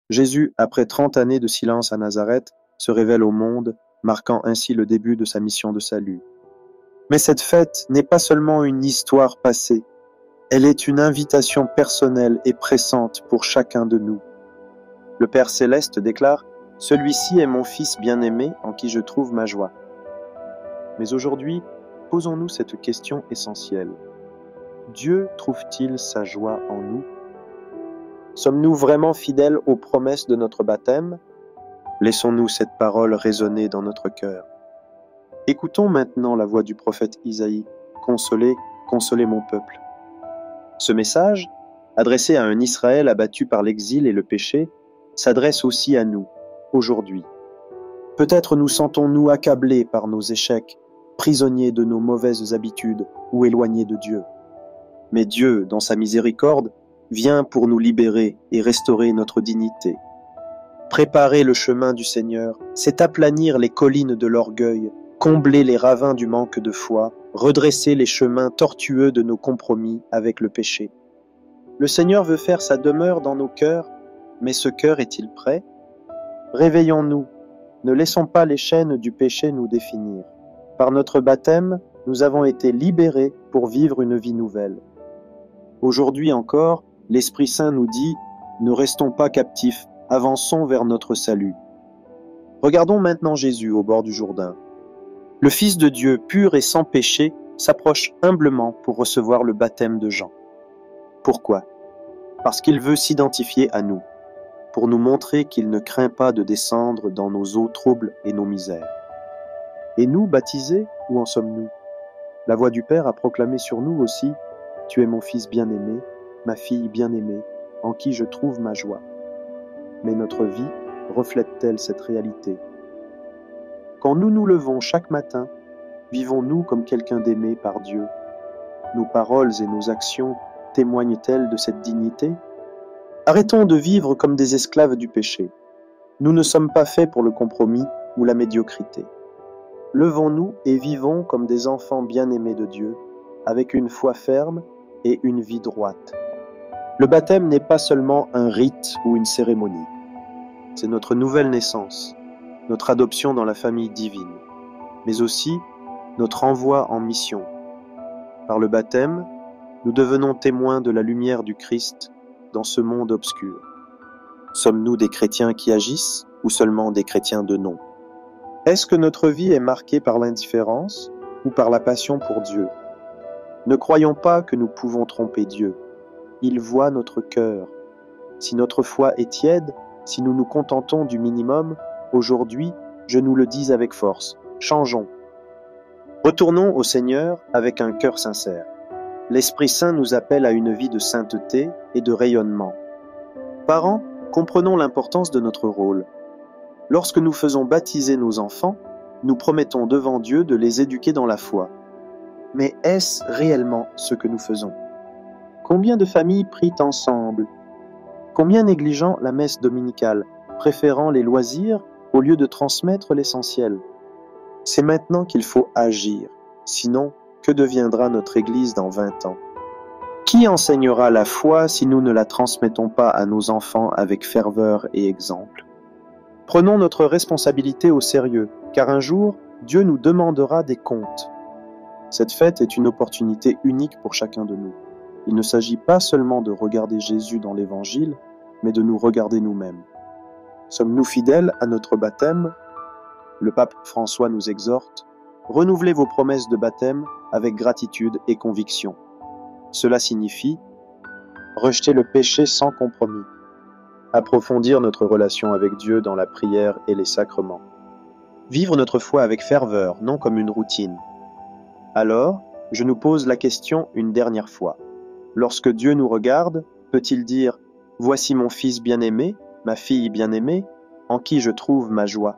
Jésus, après 30 années de silence à Nazareth, se révèle au monde, marquant ainsi le début de sa mission de salut. Mais cette fête n'est pas seulement une histoire passée, elle est une invitation personnelle et pressante pour chacun de nous. Le Père Céleste déclare « Celui-ci est mon Fils bien-aimé en qui je trouve ma joie ». Mais aujourd'hui, posons-nous cette question essentielle. Dieu trouve-t-il sa joie en nous? Sommes-nous vraiment fidèles aux promesses de notre baptême? Laissons-nous cette parole résonner dans notre cœur. Écoutons maintenant la voix du prophète Isaïe. Consolez, consolez mon peuple. Ce message, adressé à un Israël abattu par l'exil et le péché, s'adresse aussi à nous, aujourd'hui. Peut-être nous sentons-nous accablés par nos échecs, prisonniers de nos mauvaises habitudes ou éloignés de Dieu. Mais Dieu, dans sa miséricorde, vient pour nous libérer et restaurer notre dignité. Préparer le chemin du Seigneur, c'est aplanir les collines de l'orgueil, combler les ravins du manque de foi, redresser les chemins tortueux de nos compromis avec le péché. Le Seigneur veut faire sa demeure dans nos cœurs, mais ce cœur est-il prêt? Réveillons-nous, ne laissons pas les chaînes du péché nous définir. Par notre baptême, nous avons été libérés pour vivre une vie nouvelle. Aujourd'hui encore, l'Esprit Saint nous dit « Ne restons pas captifs, avançons vers notre salut ». Regardons maintenant Jésus au bord du Jourdain. Le Fils de Dieu, pur et sans péché, s'approche humblement pour recevoir le baptême de Jean. Pourquoi? Parce qu'il veut s'identifier à nous, pour nous montrer qu'il ne craint pas de descendre dans nos eaux troubles et nos misères. Et nous, baptisés, où en sommes-nous? La voix du Père a proclamé sur nous aussi « Tu es mon Fils bien-aimé, ma fille bien-aimée, en qui je trouve ma joie ». Mais notre vie reflète-t-elle cette réalité? Quand nous nous levons chaque matin, vivons-nous comme quelqu'un d'aimé par Dieu? Nos paroles et nos actions témoignent-elles de cette dignité? Arrêtons de vivre comme des esclaves du péché. Nous ne sommes pas faits pour le compromis ou la médiocrité. Levons-nous et vivons comme des enfants bien-aimés de Dieu, avec une foi ferme et une vie droite. Le baptême n'est pas seulement un rite ou une cérémonie. C'est notre nouvelle naissance, notre adoption dans la famille divine, mais aussi notre envoi en mission. Par le baptême, nous devenons témoins de la lumière du Christ dans ce monde obscur. Sommes-nous des chrétiens qui agissent ou seulement des chrétiens de nom? Est-ce que notre vie est marquée par l'indifférence ou par la passion pour Dieu? Ne croyons pas que nous pouvons tromper Dieu. Il voit notre cœur. Si notre foi est tiède, si nous nous contentons du minimum, aujourd'hui, je nous le dis avec force, changeons. Retournons au Seigneur avec un cœur sincère. L'Esprit Saint nous appelle à une vie de sainteté et de rayonnement. Parents, comprenons l'importance de notre rôle. Lorsque nous faisons baptiser nos enfants, nous promettons devant Dieu de les éduquer dans la foi. Mais est-ce réellement ce que nous faisons? Combien de familles prient ensemble? Combien négligeant la messe dominicale, préférant les loisirs au lieu de transmettre l'essentiel? C'est maintenant qu'il faut agir, sinon, que deviendra notre Église dans 20 ans? Qui enseignera la foi si nous ne la transmettons pas à nos enfants avec ferveur et exemple? Prenons notre responsabilité au sérieux, car un jour, Dieu nous demandera des comptes. Cette fête est une opportunité unique pour chacun de nous. Il ne s'agit pas seulement de regarder Jésus dans l'Évangile, mais de nous regarder nous-mêmes. Sommes-nous fidèles à notre baptême? Le pape François nous exhorte « Renouvelez vos promesses de baptême avec gratitude et conviction ». Cela signifie rejeter le péché sans compromis, approfondir notre relation avec Dieu dans la prière et les sacrements, vivre notre foi avec ferveur, non comme une routine. Alors, je nous pose la question une dernière fois. Lorsque Dieu nous regarde, peut-il dire « Voici mon Fils bien-aimé, ma fille bien-aimée, en qui je trouve ma joie ».